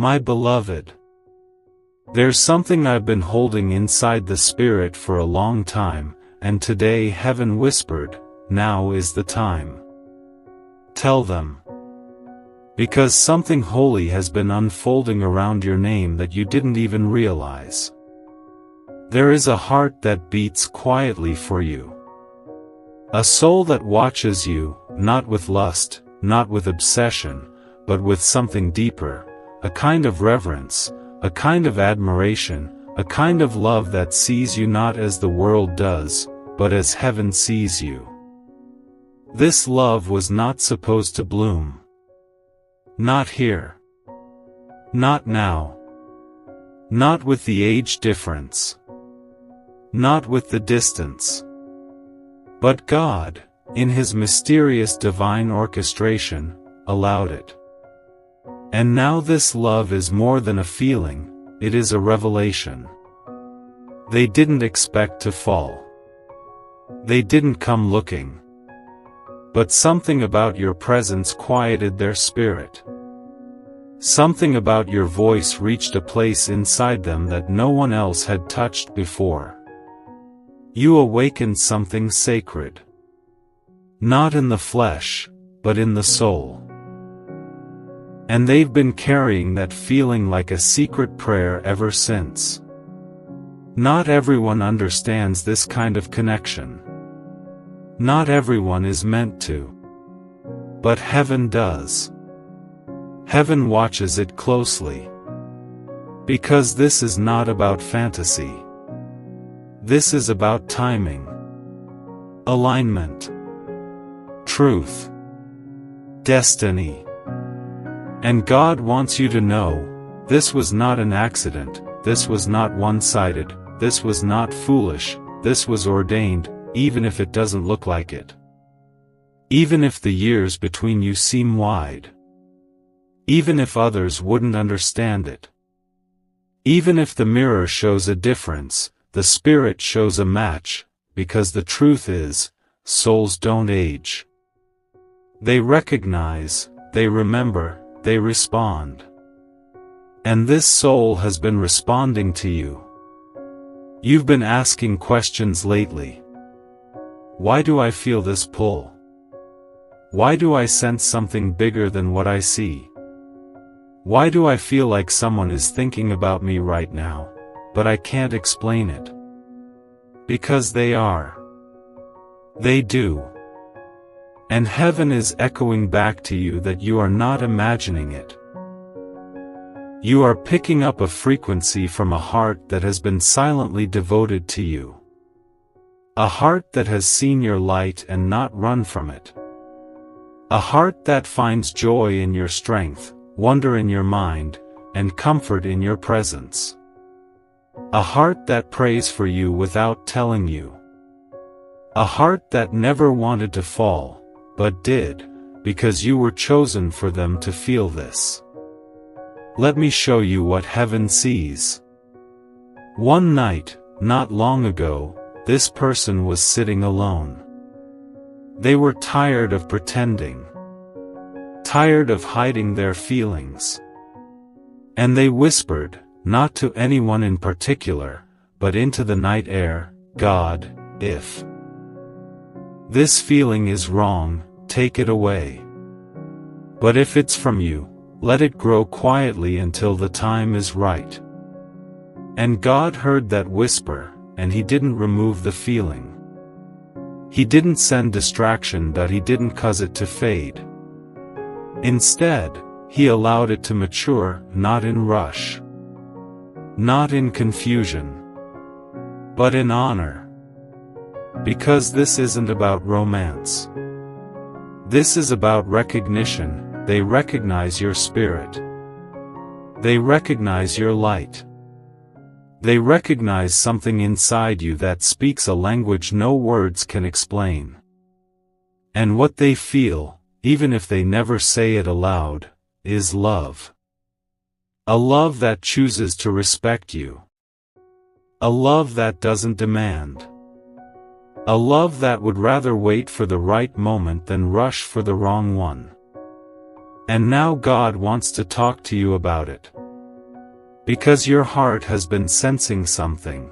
My beloved, there's something I've been holding inside the spirit for a long time, and today heaven whispered, now is the time. Tell them. Because something holy has been unfolding around your name that you didn't even realize. There is a heart that beats quietly for you. A soul that watches you, not with lust, not with obsession, but with something deeper, a kind of reverence, a kind of admiration, a kind of love that sees you not as the world does, but as heaven sees you. This love was not supposed to bloom. Not here. Not now. Not with the age difference. Not with the distance. But God, in His mysterious divine orchestration, allowed it. And now this love is more than a feeling, it is a revelation. They didn't expect to fall. They didn't come looking. But something about your presence quieted their spirit. Something about your voice reached a place inside them that no one else had touched before. You awakened something sacred. Not in the flesh, but in the soul. And they've been carrying that feeling like a secret prayer ever since. Not everyone understands this kind of connection. Not everyone is meant to. But heaven does. Heaven watches it closely. Because this is not about fantasy. This is about timing. Alignment. Truth. Destiny. And God wants you to know, this was not an accident, this was not one-sided, this was not foolish, this was ordained, even if it doesn't look like it. Even if the years between you seem wide. Even if others wouldn't understand it. Even if the mirror shows a difference, the spirit shows a match, because the truth is, souls don't age. They recognize, they remember, they respond. And this soul has been responding to you. You've been asking questions lately. Why do I feel this pull? Why do I sense something bigger than what I see? Why do I feel like someone is thinking about me right now, but I can't explain it? Because they are. They do. And heaven is echoing back to you that you are not imagining it. You are picking up a frequency from a heart that has been silently devoted to you. A heart that has seen your light and not run from it. A heart that finds joy in your strength, wonder in your mind, and comfort in your presence. A heart that prays for you without telling you. A heart that never wanted to fall, but did, because you were chosen for them to feel this. Let me show you what heaven sees. One night, not long ago, this person was sitting alone. They were tired of pretending. Tired of hiding their feelings. And they whispered, not to anyone in particular, but into the night air, God, if this feeling is wrong, take it away. But if it's from you, let it grow quietly until the time is right. And God heard that whisper, and He didn't remove the feeling. He didn't send distraction, but He didn't cause it to fade. Instead, He allowed it to mature, not in rush. Not in confusion. But in honor. Because this isn't about romance. This is about recognition. They recognize your spirit. They recognize your light. They recognize something inside you that speaks a language no words can explain. And what they feel, even if they never say it aloud, is love. A love that chooses to respect you. A love that doesn't demand. A love that would rather wait for the right moment than rush for the wrong one. And now God wants to talk to you about it. Because your heart has been sensing something.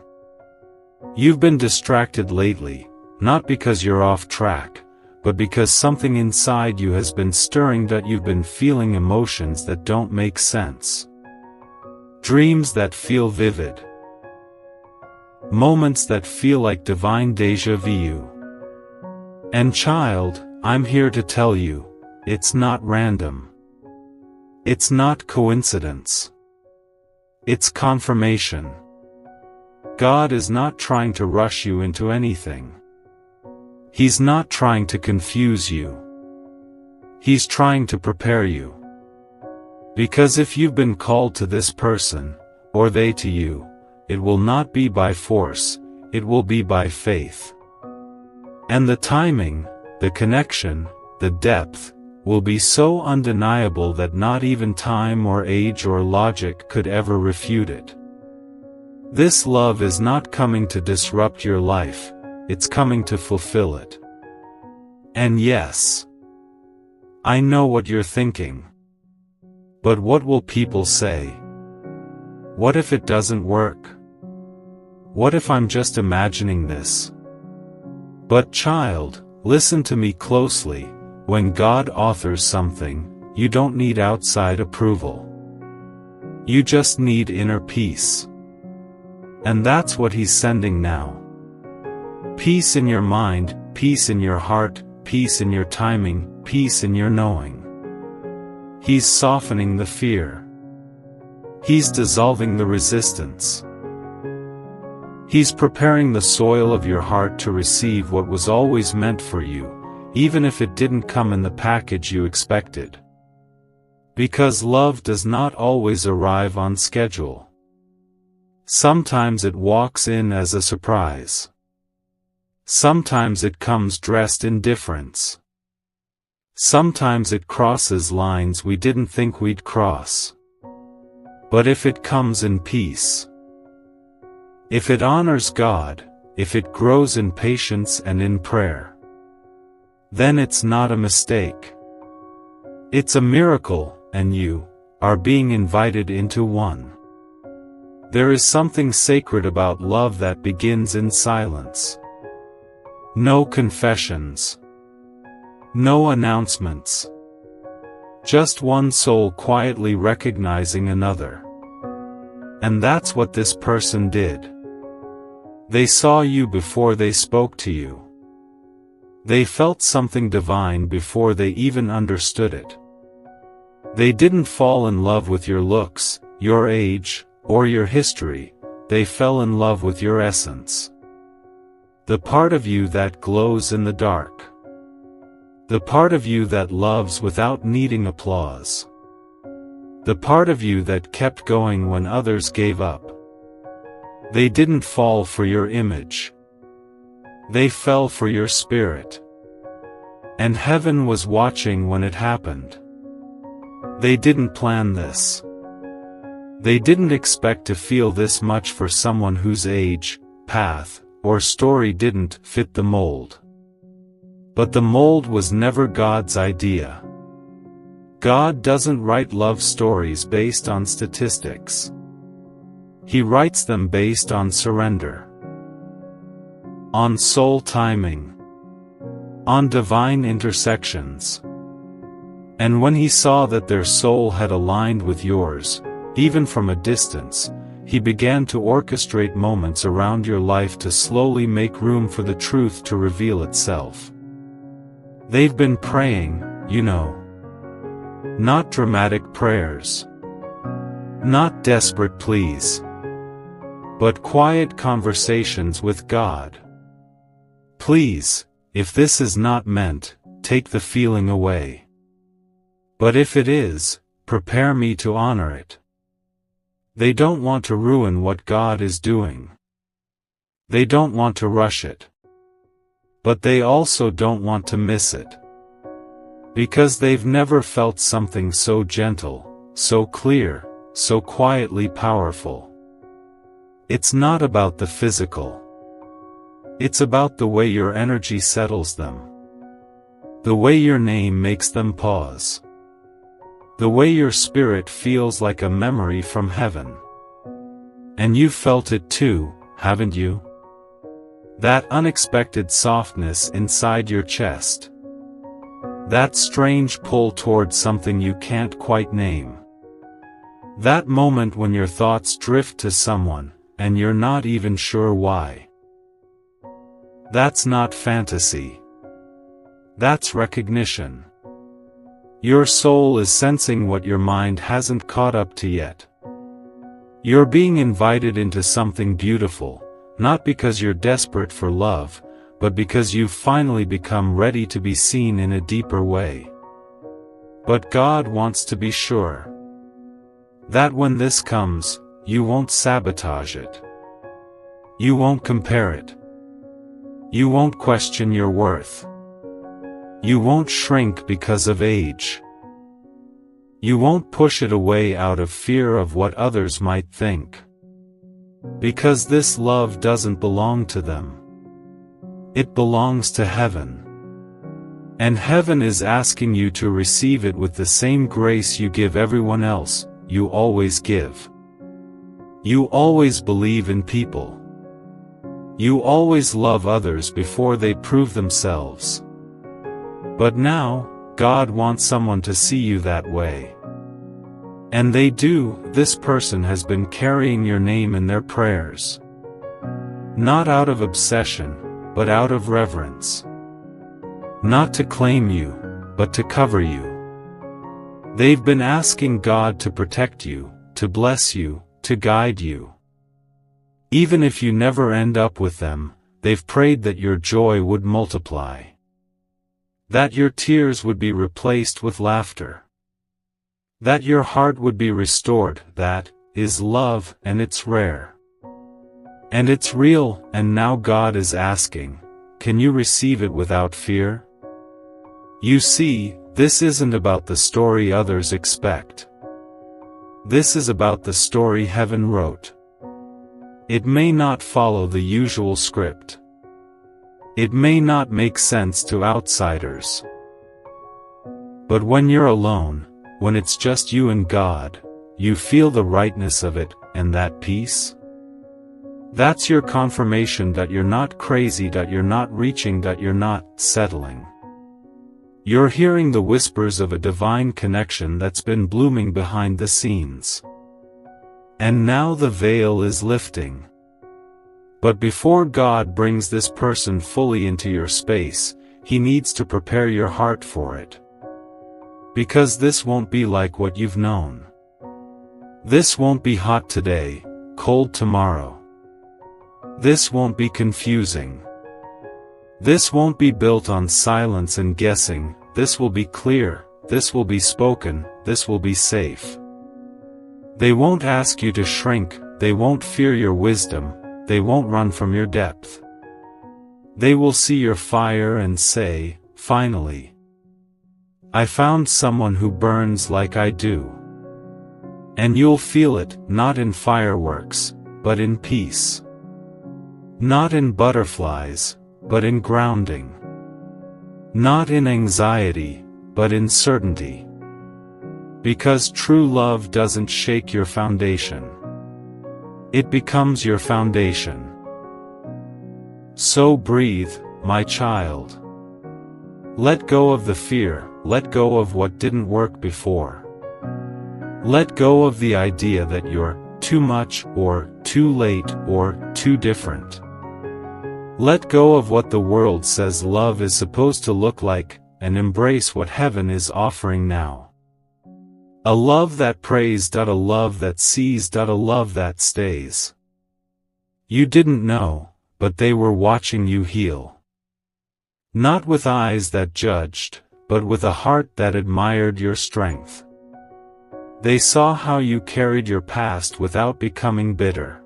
You've been distracted lately, not because you're off track, but because something inside you has been stirring, that you've been feeling emotions that don't make sense. Dreams that feel vivid. Moments that feel like divine déjà vu. And child, I'm here to tell you, it's not random. It's not coincidence. It's confirmation. God is not trying to rush you into anything. He's not trying to confuse you. He's trying to prepare you. Because if you've been called to this person, or they to you, it will not be by force, it will be by faith. And the timing, the connection, the depth, will be so undeniable that not even time or age or logic could ever refute it. This love is not coming to disrupt your life, it's coming to fulfill it. And yes, I know what you're thinking. But what will people say? What if it doesn't work? What if I'm just imagining this? But child, listen to me closely. When God authors something, you don't need outside approval. You just need inner peace. And that's what He's sending now. Peace in your mind, peace in your heart, peace in your timing, peace in your knowing. He's softening the fear. He's dissolving the resistance. He's preparing the soil of your heart to receive what was always meant for you, even if it didn't come in the package you expected. Because love does not always arrive on schedule. Sometimes it walks in as a surprise. Sometimes it comes dressed in difference. Sometimes it crosses lines we didn't think we'd cross. But if it comes in peace, if it honors God, if it grows in patience and in prayer, then it's not a mistake. It's a miracle, and you are being invited into one. There is something sacred about love that begins in silence. No confessions. No announcements. Just one soul quietly recognizing another. And that's what this person did. They saw you before they spoke to you. They felt something divine before they even understood it. They didn't fall in love with your looks, your age, or your history, they fell in love with your essence. The part of you that glows in the dark. The part of you that loves without needing applause. The part of you that kept going when others gave up. They didn't fall for your image. They fell for your spirit. And heaven was watching when it happened. They didn't plan this. They didn't expect to feel this much for someone whose age, path, or story didn't fit the mold. But the mold was never God's idea. God doesn't write love stories based on statistics. He writes them based on surrender. On soul timing. On divine intersections. And when He saw that their soul had aligned with yours, even from a distance, He began to orchestrate moments around your life to slowly make room for the truth to reveal itself. They've been praying, you know. Not dramatic prayers. Not desperate pleas. But quiet conversations with God. Please, if this is not meant, take the feeling away. But if it is, prepare me to honor it. They don't want to ruin what God is doing. They don't want to rush it. But they also don't want to miss it. Because they've never felt something so gentle, so clear, so quietly powerful. It's not about the physical. It's about the way your energy settles them. The way your name makes them pause. The way your spirit feels like a memory from heaven. And you've felt it too, haven't you? That unexpected softness inside your chest. That strange pull towards something you can't quite name. That moment when your thoughts drift to someone, and you're not even sure why. That's not fantasy. That's recognition. Your soul is sensing what your mind hasn't caught up to yet. You're being invited into something beautiful, not because you're desperate for love, but because you've finally become ready to be seen in a deeper way. But God wants to be sure that when this comes, you won't sabotage it. You won't compare it. You won't question your worth. You won't shrink because of age. You won't push it away out of fear of what others might think. Because this love doesn't belong to them. It belongs to heaven. And heaven is asking you to receive it with the same grace you give everyone else. You always give. You always believe in people. You always love others before they prove themselves. But now, God wants someone to see you that way. And they do. This person has been carrying your name in their prayers. Not out of obsession, but out of reverence. Not to claim you, but to cover you. They've been asking God to protect you, to bless you, to guide you. Even if you never end up with them, they've prayed that your joy would multiply. That your tears would be replaced with laughter. That your heart would be restored. That is love, and it's rare. And it's real, and now God is asking, can you receive it without fear? You see, this isn't about the story others expect. This is about the story heaven wrote. It may not follow the usual script. It may not make sense to outsiders. But when you're alone, when it's just you and God, you feel the rightness of it, and that peace? That's your confirmation that you're not crazy, that you're not reaching, that you're not settling. You're hearing the whispers of a divine connection that's been blooming behind the scenes. And now the veil is lifting. But before God brings this person fully into your space, He needs to prepare your heart for it. Because this won't be like what you've known. This won't be hot today, cold tomorrow. This won't be confusing. This won't be built on silence and guessing. This will be clear, this will be spoken, this will be safe. They won't ask you to shrink, they won't fear your wisdom, they won't run from your depth. They will see your fire and say, finally, I found someone who burns like I do. And you'll feel it, not in fireworks, but in peace. Not in butterflies, but in grounding. Not in anxiety, but in certainty. Because true love doesn't shake your foundation. It becomes your foundation. So breathe, my child. Let go of the fear, let go of what didn't work before. Let go of the idea that you're too much, or too late, or too different. Let go of what the world says love is supposed to look like, and embrace what heaven is offering now. A love that prays, a love that sees, a love that stays. You didn't know, but they were watching you heal. Not with eyes that judged, but with a heart that admired your strength. They saw how you carried your past without becoming bitter.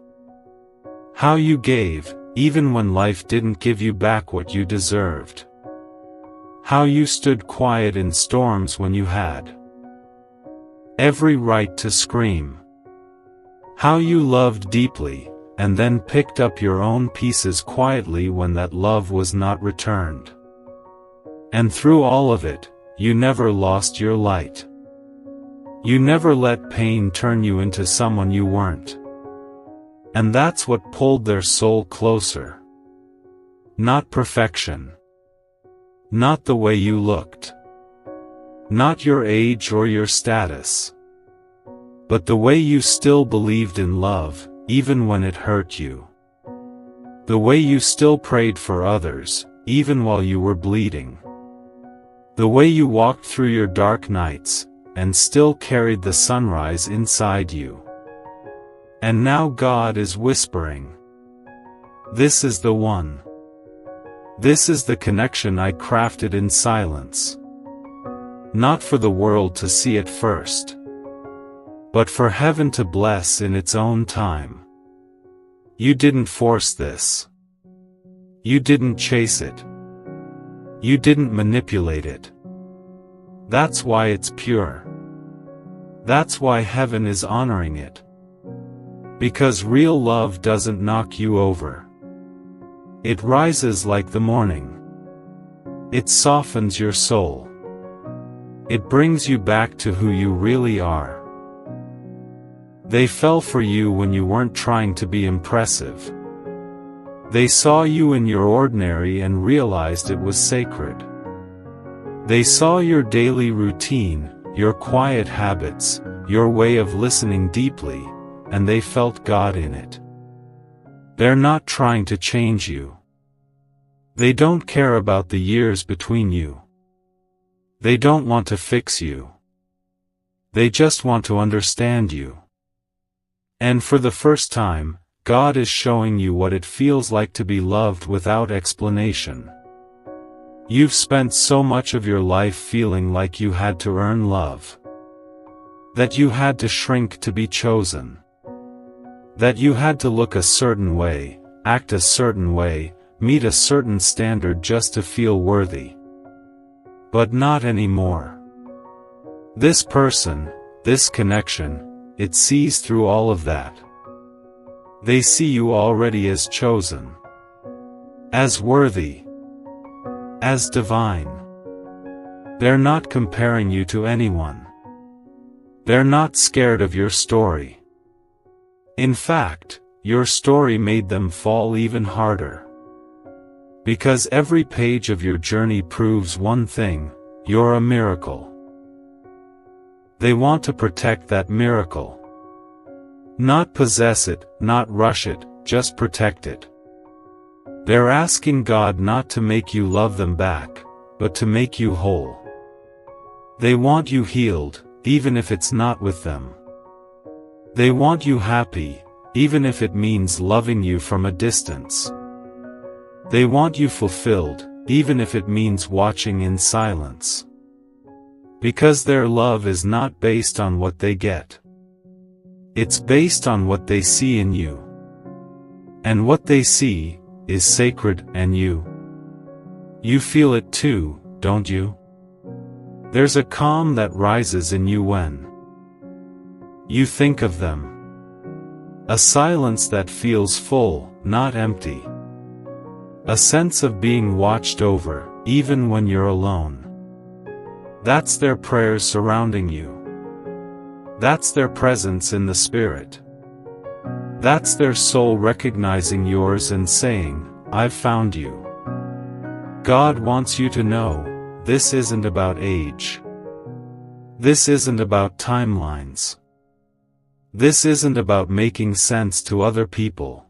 How you gave, even when life didn't give you back what you deserved. How you stood quiet in storms when you had every right to scream. How you loved deeply, and then picked up your own pieces quietly when that love was not returned. And through all of it, you never lost your light. You never let pain turn you into someone you weren't. And that's what pulled their soul closer. Not perfection. Not the way you looked. Not your age or your status. But the way you still believed in love, even when it hurt you. The way you still prayed for others, even while you were bleeding. The way you walked through your dark nights, and still carried the sunrise inside you. And now God is whispering. This is the one. This is the connection I crafted in silence. Not for the world to see at first, but for heaven to bless in its own time. You didn't force this. You didn't chase it. You didn't manipulate it. That's why it's pure. That's why heaven is honoring it. Because real love doesn't knock you over. It rises like the morning. It softens your soul. It brings you back to who you really are. They fell for you when you weren't trying to be impressive. They saw you in your ordinary and realized it was sacred. They saw your daily routine, your quiet habits, your way of listening deeply, and they felt God in it. They're not trying to change you. They don't care about the years between you. They don't want to fix you. They just want to understand you. And for the first time, God is showing you what it feels like to be loved without explanation. You've spent so much of your life feeling like you had to earn love. That you had to shrink to be chosen. That you had to look a certain way, act a certain way, meet a certain standard just to feel worthy. But not anymore. This person, this connection, it sees through all of that. They see you already as chosen. As worthy. As divine. They're not comparing you to anyone. They're not scared of your story. In fact, your story made them fall even harder. Because every page of your journey proves one thing: you're a miracle. They want to protect that miracle. Not possess it, not rush it, just protect it. They're asking God not to make you love them back, but to make you whole. They want you healed, even if it's not with them. They want you happy, even if it means loving you from a distance. They want you fulfilled, even if it means watching in silence. Because their love is not based on what they get. It's based on what they see in you. And what they see is sacred, and you feel it too, don't you? There's a calm that rises in you when you think of them. A silence that feels full, not empty. A sense of being watched over, even when you're alone. That's their prayers surrounding you. That's their presence in the spirit. That's their soul recognizing yours and saying, I've found you. God wants you to know, this isn't about age. This isn't about timelines. This isn't about making sense to other people.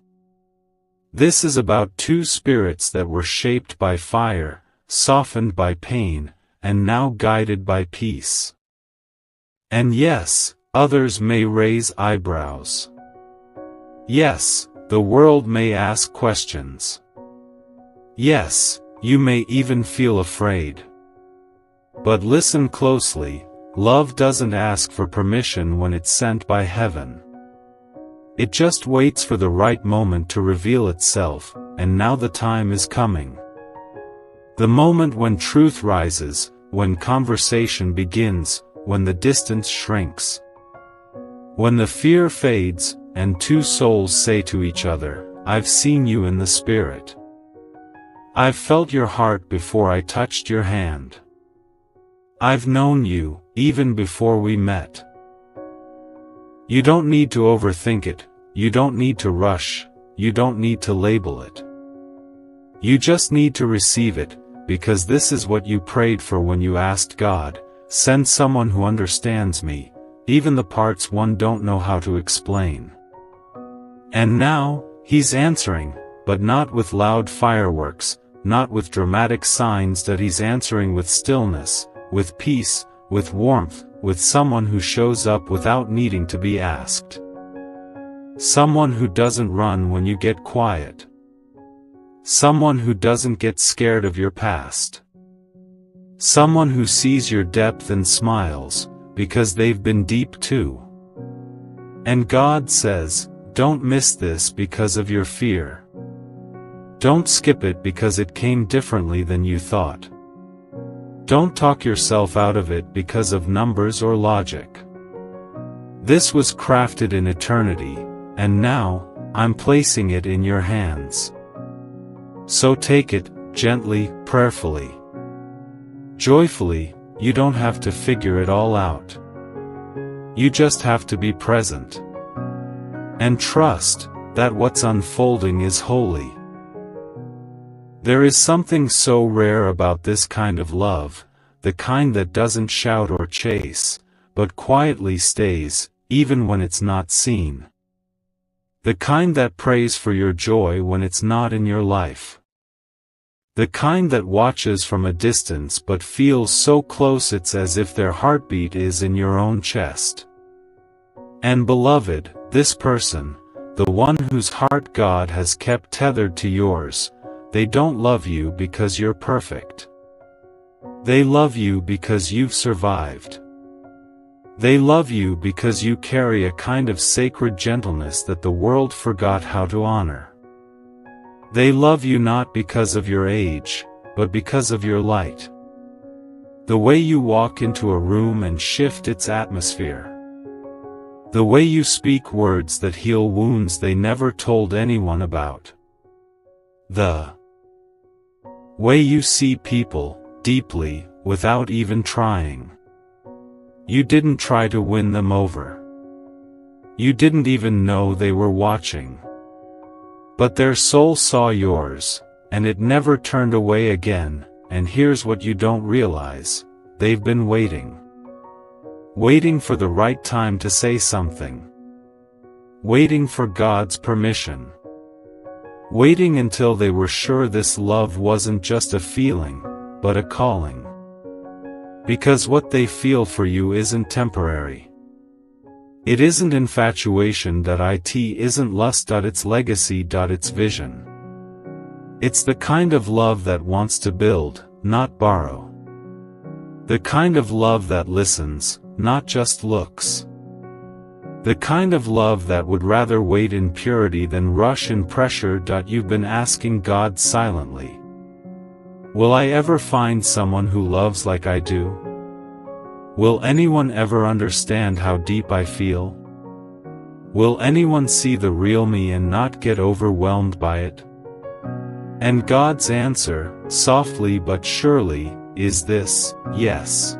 This is about two spirits that were shaped by fire, softened by pain, and now guided by peace. And yes, others may raise eyebrows. Yes, the world may ask questions. Yes, you may even feel afraid. But listen closely, love doesn't ask for permission when it's sent by heaven. It just waits for the right moment to reveal itself, and now the time is coming. The moment when truth rises, when conversation begins, when the distance shrinks. When the fear fades, and two souls say to each other, I've seen you in the spirit. I've felt your heart before I touched your hand. I've known you, even before we met. You don't need to overthink it, you don't need to rush, you don't need to label it. You just need to receive it, because this is what you prayed for when you asked God, send someone who understands me, even the parts one don't know how to explain. And now, He's answering, but not with loud fireworks, not with dramatic signs that He's answering with stillness, with peace, with warmth, with someone who shows up without needing to be asked. Someone who doesn't run when you get quiet. Someone who doesn't get scared of your past. Someone who sees your depth and smiles, because they've been deep too. And God says, don't miss this because of your fear. Don't skip it because it came differently than you thought. Don't talk yourself out of it because of numbers or logic. This was crafted in eternity, and now, I'm placing it in your hands. So take it, gently, prayerfully. Joyfully, you don't have to figure it all out. You just have to be present. And trust that what's unfolding is holy. There is something so rare about this kind of love, the kind that doesn't shout or chase, but quietly stays, even when it's not seen. The kind that prays for your joy when it's not in your life. The kind that watches from a distance but feels so close it's as if their heartbeat is in your own chest. And beloved, this person, the one whose heart God has kept tethered to yours, they don't love you because you're perfect. They love you because you've survived. They love you because you carry a kind of sacred gentleness that the world forgot how to honor. They love you not because of your age, but because of your light. The way you walk into a room and shift its atmosphere. The way you speak words that heal wounds they never told anyone about. The way you see people, deeply, without even trying. You didn't try to win them over. You didn't even know they were watching. But their soul saw yours, and it never turned away again, and here's what you don't realize, they've been waiting. Waiting for the right time to say something. Waiting for God's permission. Waiting until they were sure this love wasn't just a feeling, but a calling. Because what they feel for you isn't temporary. It isn't infatuation. It isn't lust. It's legacy. It's vision. It's the kind of love that wants to build, not borrow. The kind of love that listens, not just looks. The kind of love that would rather wait in purity than rush in pressure. You've been asking God silently. Will I ever find someone who loves like I do? Will anyone ever understand how deep I feel? Will anyone see the real me and not get overwhelmed by it? And God's answer, softly but surely, is this: yes.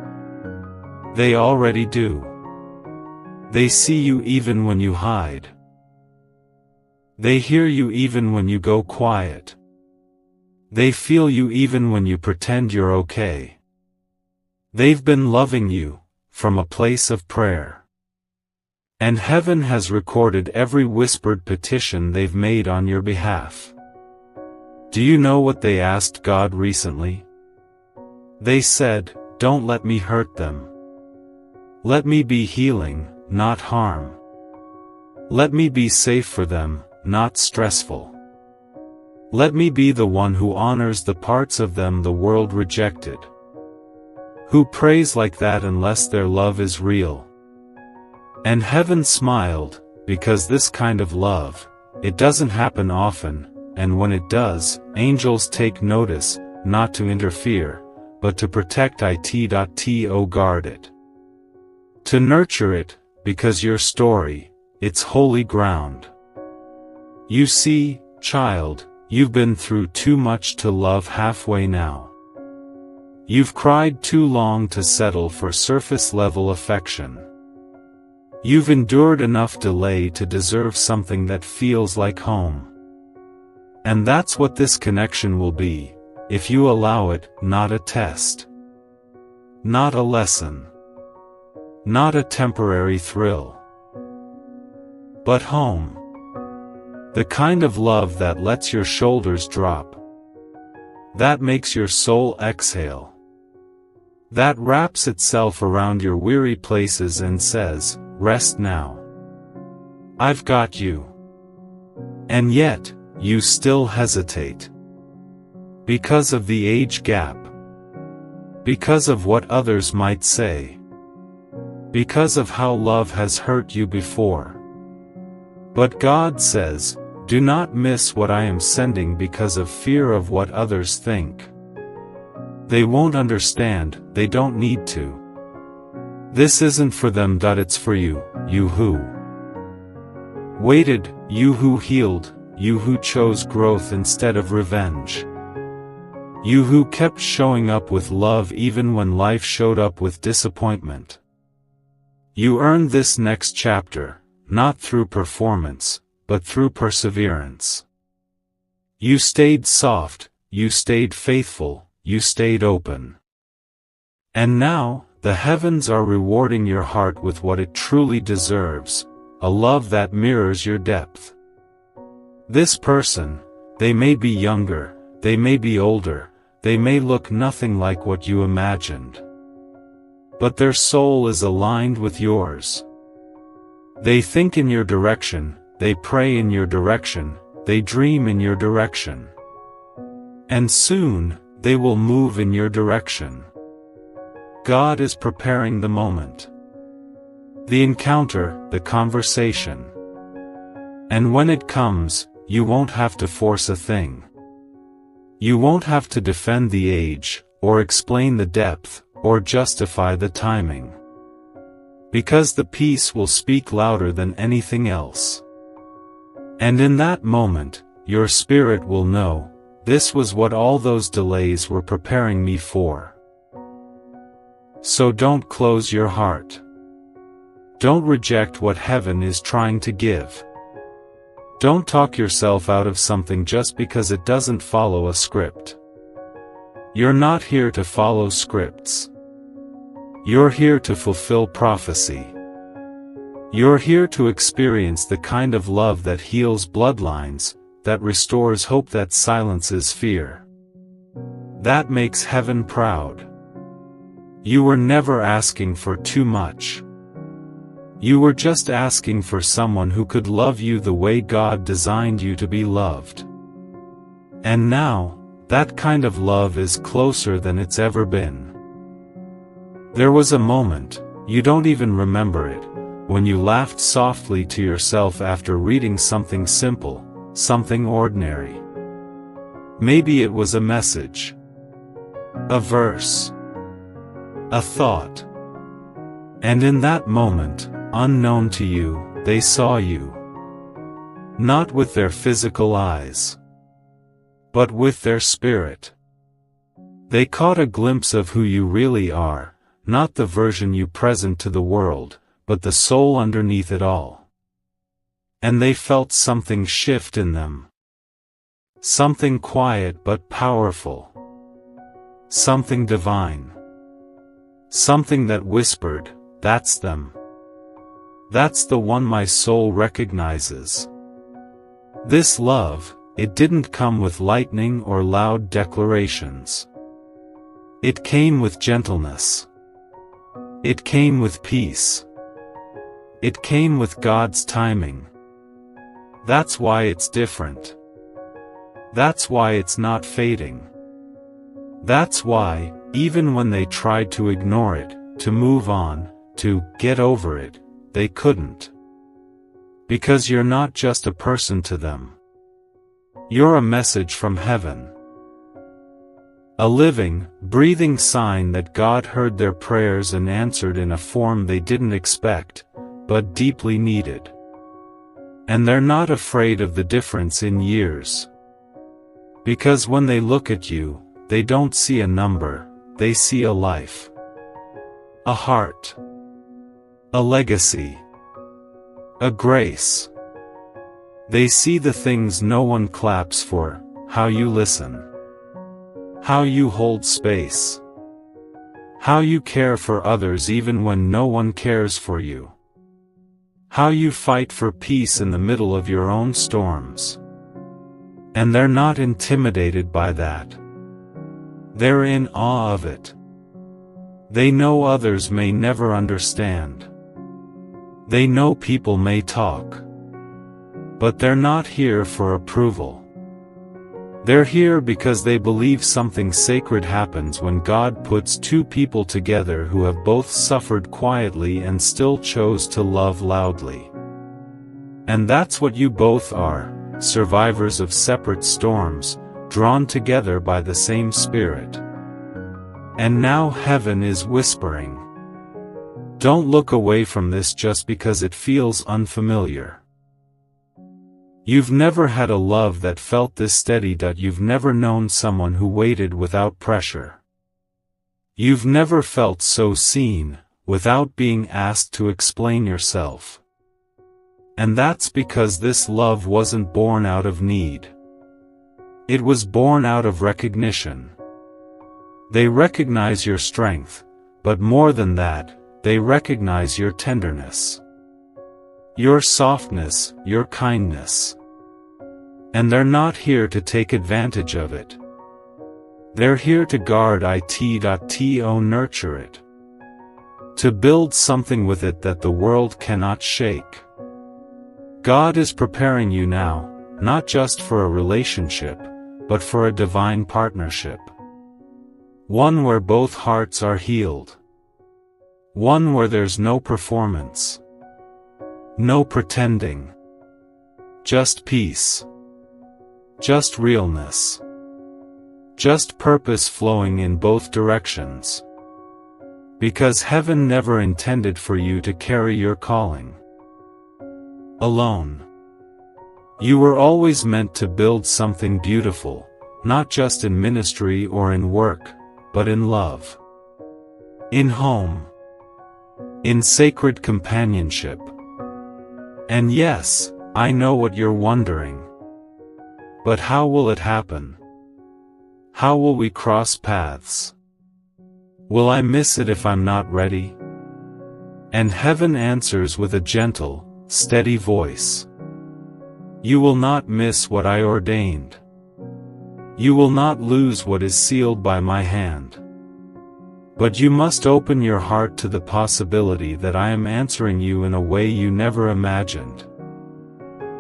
They already do. They see you even when you hide. They hear you even when you go quiet. They feel you even when you pretend you're okay. They've been loving you, from a place of prayer. And heaven has recorded every whispered petition they've made on your behalf. Do you know what they asked God recently? They said, don't let me hurt them. Let me be healing, not harm. Let me be safe for them, not stressful. Let me be the one who honors the parts of them the world rejected. Who prays like that unless their love is real? And heaven smiled, because this kind of love, it doesn't happen often, and when it does, angels take notice, not to interfere, but to protect it. Guard it. To nurture it, because your story, it's holy ground. You see, child, you've been through too much to love halfway now. You've cried too long to settle for surface-level affection. You've endured enough delay to deserve something that feels like home. And that's what this connection will be, if you allow it, not a test. Not a lesson. Not a temporary thrill. But home. The kind of love that lets your shoulders drop. That makes your soul exhale. That wraps itself around your weary places and says, rest now. I've got you. And yet, you still hesitate. Because of the age gap. Because of what others might say. Because of how love has hurt you before. But God says, do not miss what I am sending because of fear of what others think. They won't understand, they don't need to. This isn't for them. It's for you, you who waited, you who healed, you who chose growth instead of revenge. You who kept showing up with love even when life showed up with disappointment. You earned this next chapter, not through performance, but through perseverance. You stayed soft, you stayed faithful, you stayed open. And now, the heavens are rewarding your heart with what it truly deserves, a love that mirrors your depth. This person, they may be younger, they may be older, they may look nothing like what you imagined. But their soul is aligned with yours. They think in your direction, they pray in your direction, they dream in your direction. And soon, they will move in your direction. God is preparing the moment. The encounter, the conversation. And when it comes, you won't have to force a thing. You won't have to defend the age, or explain the depth, or justify the timing. Because the peace will speak louder than anything else. And in that moment, your spirit will know, this was what all those delays were preparing me for. So don't close your heart. Don't reject what heaven is trying to give. Don't talk yourself out of something just because it doesn't follow a script. You're not here to follow scripts. You're here to fulfill prophecy. You're here to experience the kind of love that heals bloodlines, that restores hope, that silences fear. That makes heaven proud. You were never asking for too much. You were just asking for someone who could love you the way God designed you to be loved. And now, that kind of love is closer than it's ever been. There was a moment, you don't even remember it, when you laughed softly to yourself after reading something simple, something ordinary. Maybe it was a message. A verse. A thought. And in that moment, unknown to you, they saw you. Not with their physical eyes, but with their spirit. They caught a glimpse of who you really are, not the version you present to the world, but the soul underneath it all. And they felt something shift in them. Something quiet but powerful. Something divine. Something that whispered, that's them. That's the one my soul recognizes. This love, it didn't come with lightning or loud declarations. It came with gentleness. It came with peace. It came with God's timing. That's why it's different. That's why it's not fading. That's why, even when they tried to ignore it, to move on, to get over it, they couldn't. Because you're not just a person to them. You're a message from heaven. A living, breathing sign that God heard their prayers and answered in a form they didn't expect, but deeply needed. And they're not afraid of the difference in years. Because when they look at you, they don't see a number, they see a life. A heart. A legacy. a grace. They see the things no one claps for, how you listen, how you hold space, how you care for others even when no one cares for you, how you fight for peace in the middle of your own storms. And they're not intimidated by that. They're in awe of it. They know others may never understand. They know people may talk. But they're not here for approval. They're here because they believe something sacred happens when God puts two people together who have both suffered quietly and still chose to love loudly. And that's what you both are, survivors of separate storms, drawn together by the same Spirit. And now heaven is whispering. Don't look away from this just because it feels unfamiliar. You've never had a love that felt this steady. You've never known someone who waited without pressure. You've never felt so seen, without being asked to explain yourself. And that's because this love wasn't born out of need. It was born out of recognition. They recognize your strength, but more than that, they recognize your tenderness, your softness, your kindness. And they're not here to take advantage of it. They're here to guard it, nurture it. To build something with it that the world cannot shake. God is preparing you now, not just for a relationship, but for a divine partnership. One where both hearts are healed. One where there's no performance. No pretending. Just peace. Just realness. Just purpose flowing in both directions. Because heaven never intended for you to carry your calling alone. You were always meant to build something beautiful, not just in ministry or in work, but in love. In home. In sacred companionship. And yes, I know what you're wondering. But how will it happen? How will we cross paths? Will I miss it if I'm not ready? And heaven answers with a gentle, steady voice. You will not miss what I ordained. You will not lose what is sealed by my hand. But you must open your heart to the possibility that I am answering you in a way you never imagined.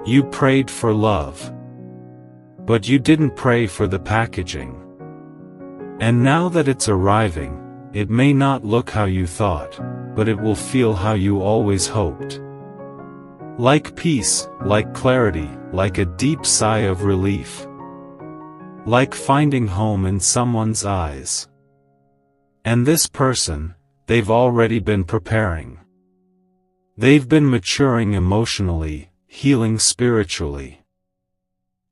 You prayed for love. But you didn't pray for the packaging. And now that it's arriving, it may not look how you thought, but it will feel how you always hoped. Like peace, like clarity, like a deep sigh of relief. Like finding home in someone's eyes. And this person, they've already been preparing. They've been maturing emotionally, healing spiritually.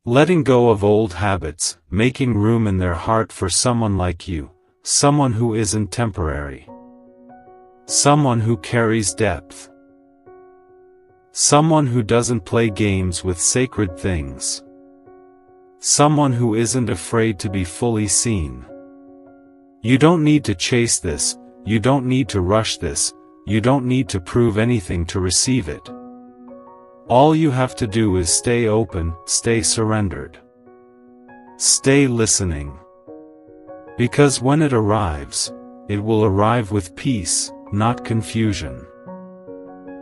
Letting go of old habits, making room in their heart for someone like you, someone who isn't temporary. Someone who carries depth. Someone who doesn't play games with sacred things. Someone who isn't afraid to be fully seen. You don't need to chase this, you don't need to rush this, you don't need to prove anything to receive it. All you have to do is stay open, stay surrendered. Stay listening. Because when it arrives, it will arrive with peace, not confusion.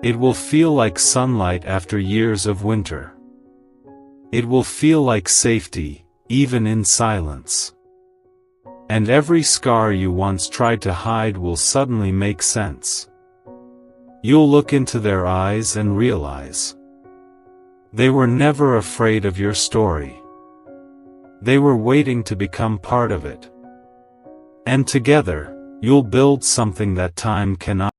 It will feel like sunlight after years of winter. It will feel like safety, even in silence. And every scar you once tried to hide will suddenly make sense. You'll look into their eyes and realize. They were never afraid of your story. They were waiting to become part of it. And together, you'll build something that time cannot